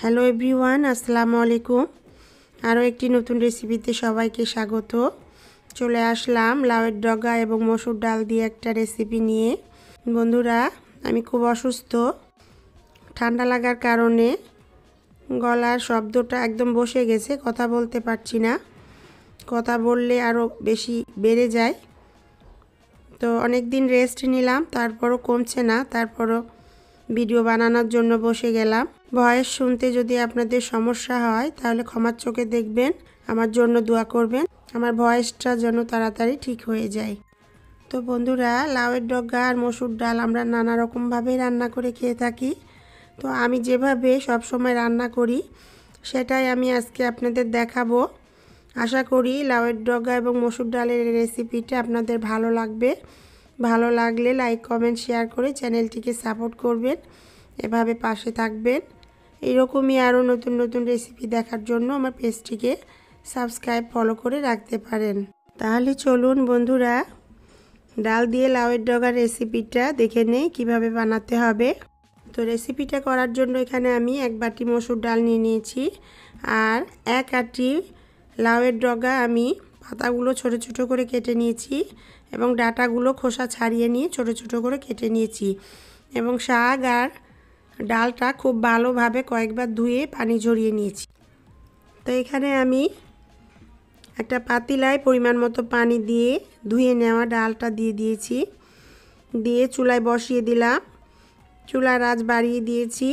Hello everyone, আসসালামু আলাইকুম। আরও একটি নতুন রেসিপিতে সবাইকে স্বাগত। চলে আসলাম লাউয়ের ডগা এবং মসুর ডাল দিয়ে একটা রেসিপি নিয়ে। বন্ধুরা, আমি খুব অসুস্থ। ঠান্ডা লাগার কারণে গলার শব্দটা একদম বসে গেছে, কথা বলতে পারছি না। কথা বললে আরও বেশি বেড়ে যায়। তো অনেক দিন রেস্ট নিলাম, তারপরও কমছে না। তারপরও ভিডিও বানানোর জন্য বসে গেলাম। ভয়েস শুনতে যদি আপনাদের সমস্যা হয় তাহলে ক্ষমার চোখে দেখবেন, আমার জন্য দোয়া করবেন, আমার ভয়েসটা যেন তাড়াতাড়ি ঠিক হয়ে যায়। তো বন্ধুরা, লাউয়ের ডগা আর মসুর ডাল আমরা নানা রকমভাবেই রান্না করে খেয়ে থাকি। তো আমি যেভাবে সবসময় রান্না করি সেটাই আমি আজকে আপনাদের দেখাবো। আশা করি লাউয়ের ডগা এবং মসুর ডালের রেসিপিটা আপনাদের ভালো লাগবে। ভালো লাগলে লাইক, কমেন্ট, শেয়ার করে চ্যানেলটিকে সাপোর্ট করবেন, এভাবে পাশে থাকবেন। এরকমই আরও নতুন নতুন রেসিপি দেখার জন্য আমার পেজটিকে সাবস্ক্রাইব, ফলো করে রাখতে পারেন। তাহলে চলুন বন্ধুরা, ডাল দিয়ে লাউয়ের ডগার রেসিপিটা দেখে নেই কীভাবে বানাতে হবে। তো রেসিপিটা করার জন্য এখানে আমি 1 বাটি মসুর ডাল নিয়ে নিয়েছি, আর 1 আটি লাউয়ের ডগা আমি পাতাগুলো ছোট ছোট করে কেটে নিয়েছি এবং ডাঁটাগুলো খোসা ছাড়িয়ে নিয়ে ছোট ছোট করে কেটে নিয়েছি। এবং শাক আর ডালটা খুব ভালোভাবে কয়েকবার ধুয়ে পানি ঝরিয়ে নিয়েছি। তো এখানে আমি একটা পাতিলায় পরিমাণ মতো পানি দিয়ে ধুয়ে নেওয়া ডালটা দিয়ে দিয়েছি। দিয়ে চুলায় বসিয়ে দিলাম। চুলার আঁচ বাড়িয়ে দিয়েছি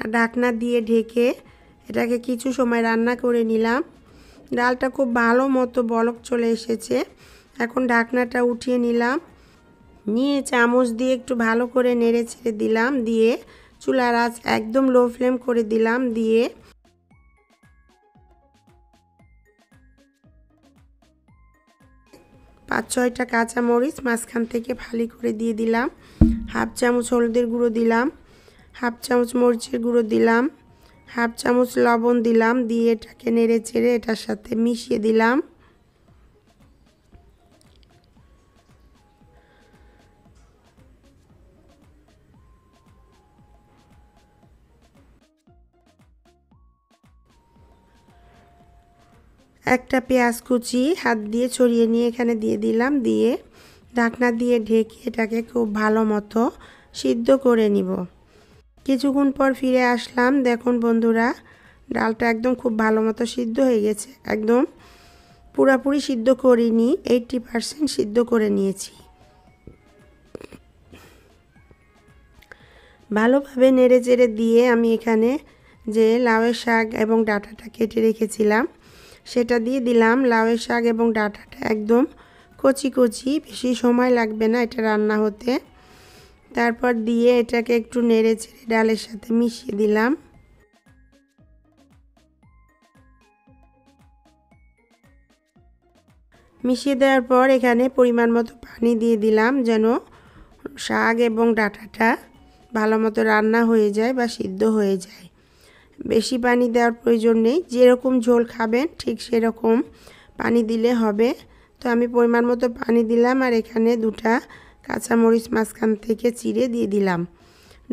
আর ঢাকনা দিয়ে ঢেকে এটাকে কিছু সময় রান্না করে নিলাম। ডালটা খুব ভালো মতো বলক চলে এসেছে। এখন ঢাকনাটা উঠিয়ে নিলাম, নিয়ে চামচ দিয়ে একটু ভালো করে নেড়ে ছেড়ে দিলাম। দিয়ে চুলার আঁচ একদম লো ফ্লেম করে দিলাম। দিয়ে পাঁচ ছয়টা কাঁচামরিচ মাঝখান থেকে ফালি করে দিয়ে দিলাম। হাফ চামচ হলুদের গুঁড়ো দিলাম, হাফ চামচ মরিচের গুঁড়ো দিলাম, হাফ চামচ লবণ দিলাম। দিয়ে এটাকে নেড়ে চেড়ে এটার সাথে মিশিয়ে দিলাম। একটা পেঁয়াজ কুচি হাত দিয়ে ছড়িয়ে নিয়ে এখানে দিয়ে দিলাম। দিয়ে ঢাকনা দিয়ে ঢেকে এটাকে খুব ভালো মতো সিদ্ধ করে নিব। কিছুক্ষণ পর ফিরে আসলাম। দেখুন বন্ধুরা, ডালটা একদম খুব ভালো মতো সিদ্ধ হয়ে গেছে। একদম পুরোপুরি সিদ্ধ করিনি, 80% সিদ্ধ করে নিয়েছি। ভালোভাবে নেড়ে চেড়ে দিয়ে আমি এখানে যে লাউয়ের শাক এবং ডাঁটাটা কেটে রেখেছিলাম সেটা দিয়ে দিলাম। লাউয়ের শাক এবং ডাঁটাটা একদম কচি কচি, বেশি সময় লাগবে না এটা রান্না হতে। তারপর দিয়ে এটাকে একটু নেড়ে চেড়ে ডালের সাথে মিশিয়ে দিলাম। মিশিয়ে দেওয়ার পর এখানে পরিমাণ মতো পানি দিয়ে দিলাম, যেন শাক এবং ডাঁটাটা ভালো মতো রান্না হয়ে যায় বা সিদ্ধ হয়ে যায়। বেশি পানি দেওয়ার প্রয়োজন নেই, যেরকম ঝোল খাবেন ঠিক সেরকম পানি দিলে হবে। তো আমি পরিমাণ মতো পানি দিলাম, আর এখানে 2টা কাঁচামরিচ মাঝখান থেকে চিড়ে দিয়ে দিলাম।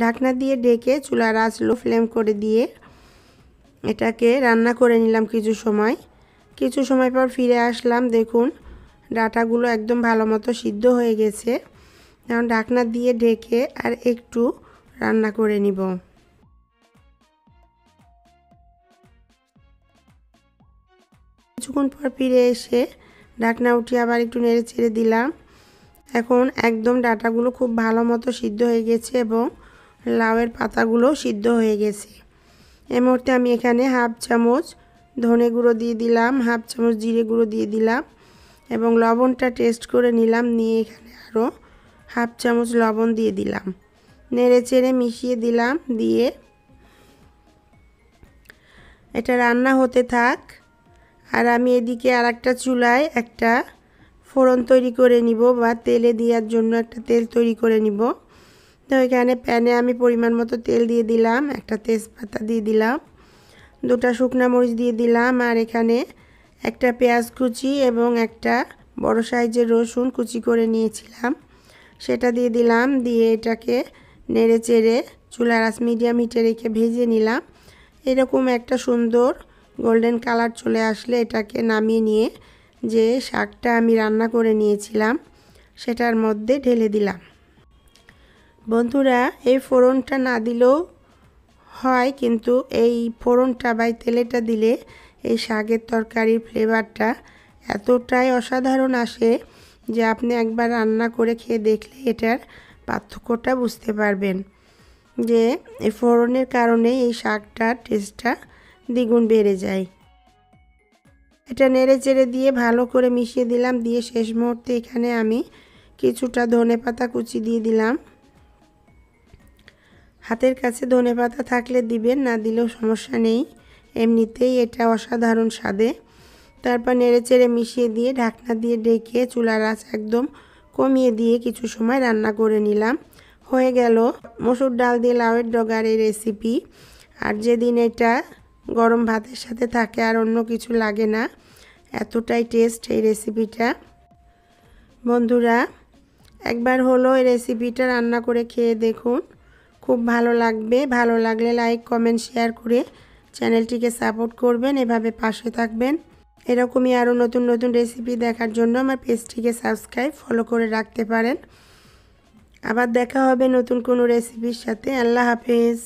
ঢাকনা দিয়ে ঢেকে চুলার আঁচ লো ফ্লেম করে দিয়ে এটাকে রান্না করে নিলাম কিছু সময়। কিছু সময় পর ফিরে আসলাম। দেখুন ডাঁটাগুলো একদম ভালো মতো সিদ্ধ হয়ে গেছে। এখন ঢাকনা দিয়ে ঢেকে আর একটু রান্না করে নিব। কিছুক্ষণ পর ফিরে এসে ঢাকনা উঠিয়ে আবার একটু নেড়ে ছেড়ে দিলাম। এখন একদম ডাঁটাগুলো খুব ভালো মতো সিদ্ধ হয়ে গেছে এবং লাউয়ের পাতাগুলো সিদ্ধ হয়ে গেছে। এই মুহূর্তে আমি এখানে হাফ চামচ ধনে গুঁড়ো দিয়ে দিলাম, হাফ চামচ জিরে গুঁড়ো দিয়ে দিলাম এবং লবণটা টেস্ট করে নিলাম। নিয়ে এখানে আরও হাফ চামচ লবণ দিয়ে দিলাম। নেড়ে চেড়ে মিশিয়ে দিলাম। দিয়ে এটা রান্না হতে থাক, আর আমি এদিকে আর একটা চুলায় একটা ফোড়ন তৈরি করে নিব, বা তেলে দেওয়ার জন্য একটা তেল তৈরি করে নিব। তো এখানে প্যানে আমি পরিমাণ মতো তেল দিয়ে দিলাম, একটা তেজপাতা দিয়ে দিলাম, 2টা শুকনা মরিচ দিয়ে দিলাম, আর এখানে একটা পেঁয়াজ কুচি এবং একটা বড় সাইজের রসুন কুচি করে নিয়েছিলাম সেটা দিয়ে দিলাম। দিয়ে এটাকে নেড়ে চেড়ে চুলার আঁচ মিডিয়াম হিটে রেখে ভেজে নিলাম। এরকম একটা সুন্দর গোল্ডেন কালার চলে আসলে এটাকে নামিয়ে নিয়ে যে শাকটা আমি রান্না করে নিয়েছিলাম সেটার মধ্যে ঢেলে দিলাম। বন্ধুরা, এই ফোড়নটা না দিলেও হয়, কিন্তু এই ফোড়নটা বা তেলেটা দিলে এই শাকের তরকারির ফ্লেভারটা এতটাই অসাধারণ আসে যে আপনি একবার রান্না করে খেয়ে দেখলে এটার পার্থক্যটা বুঝতে পারবেন যে এই ফোড়নের কারণে এই শাকটার টেস্টটা দ্বিগুণ বেড়ে যায়। এটা নেড়ে চেড়ে দিয়ে ভালো করে মিশিয়ে দিলাম। দিয়ে শেষ মুহূর্তে এখানে আমি কিছুটা ধনেপাতা কুচি দিয়ে দিলাম। হাতের কাছে ধনেপাতা থাকলে দিবেন, না দিলেও সমস্যা নেই, এমনিতেই এটা অসাধারণ স্বাদে। তারপর নেড়ে চেড়ে মিশিয়ে দিয়ে ঢাকনা দিয়ে ঢেকে চুলার আঁচ একদম কমিয়ে দিয়ে কিছু সময় রান্না করে নিলাম। হয়ে গেল মসুর ডাল দিয়ে লাউয়ের ডগার এই রেসিপি। আর যেদিন এটা গরম ভাতের সাথে থাকে আর অন্য কিছু লাগে না, এতটাই টেস্ট এই রেসিপিটা। বন্ধুরা, একবার হলো এই রেসিপিটা রান্না করে খেয়ে দেখুন, খুব ভালো লাগবে। ভালো লাগলে লাইক কমেন্ট শেয়ার করে চ্যানেলটিকে সাপোর্ট করবেন, এভাবে পাশে থাকবেন। এরকমই আরও নতুন নতুন রেসিপি দেখার জন্য আমার পেজটিকে সাবস্ক্রাইব ফলো করে রাখতে পারেন। আবার দেখা হবে নতুন কোনো রেসিপির সাথে। আল্লাহ হাফেজ।